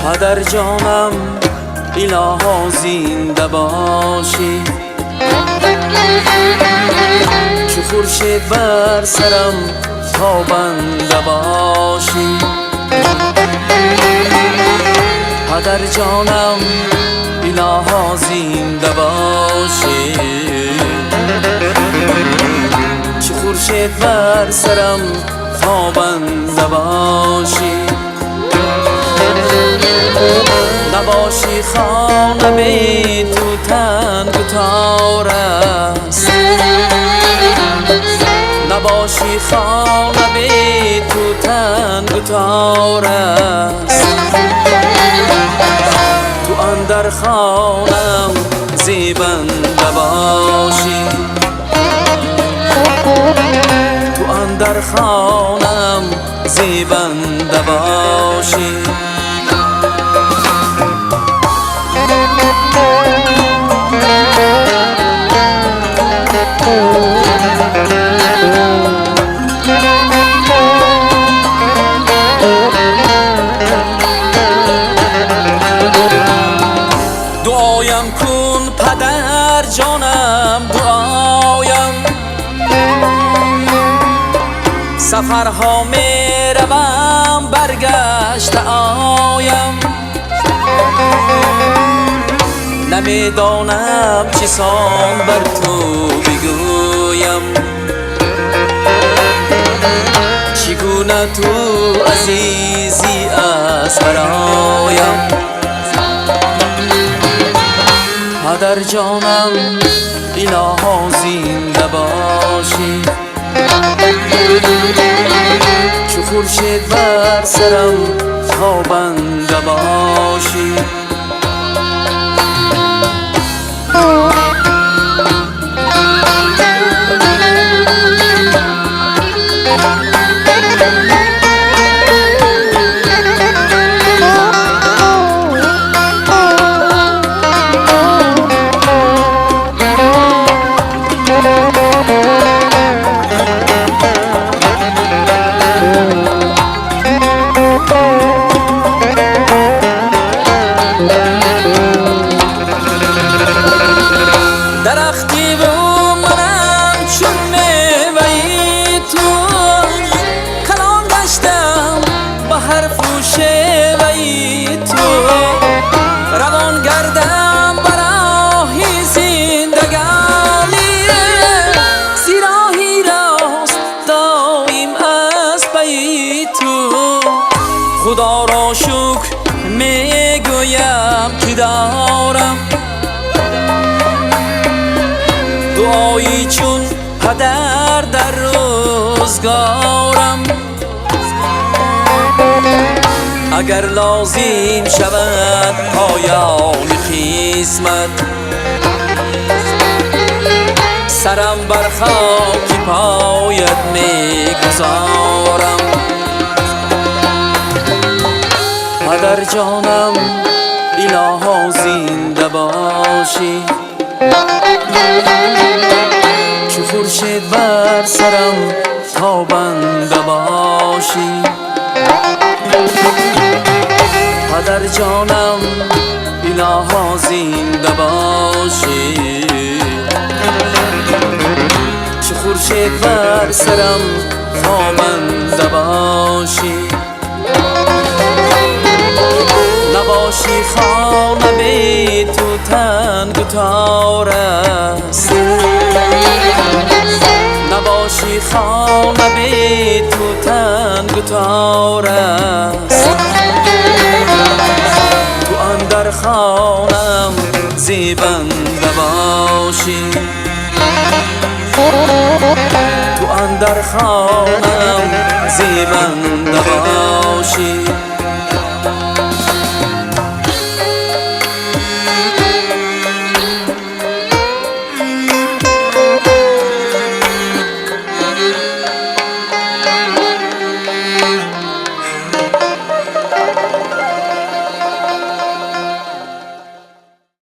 پدر جانم الها زنده باشی، چو خورشید بر سرم تابنده باشی. پدر جانم الها زنده باشی، چو خورشید بر سرم تابنده باشی. نباشی خانه بی تو تنگ و تار است، نباشی خانه بی تو تنگ و تار است. تو اندر خانم زیبنده باشی، تو اندر خانم زیبنده باشی. دعایم کن پدر جانم دعایم، سفرها می روم برگشت آیم. نمیدانم چه سان بر تو بگویم، چگونه تو عزیزی است برایم. پدر جانم الها زنده باشی، چو خورشید بر سرم تابنده باشی. درختی و منم چون میوه‌ی تو، کلان گشتم به حرف و شیوه‌ی تو. روان گردم به راهی زندگانی، زیراهی راست دایم از پی تو. خدا را شکر میگویم که دارم دعایی چون پدر در روزگارم. اگر لازم شود پایان قسمت، سرم بر خاک پایت میگذارم. پدر جانم الها زنده باشی، چو خورشید بر سرم تابنده باشی. پدر جانم الها زنده باشی، چو خورشید بر سرم تابنده باشی. نباشی خانه بی تو تنگ و تار است، نباشی خانه بی تو تنگ و تار است. تو اندر خانم زیبنده باشی، تو اندر خانم زیبنده باشی.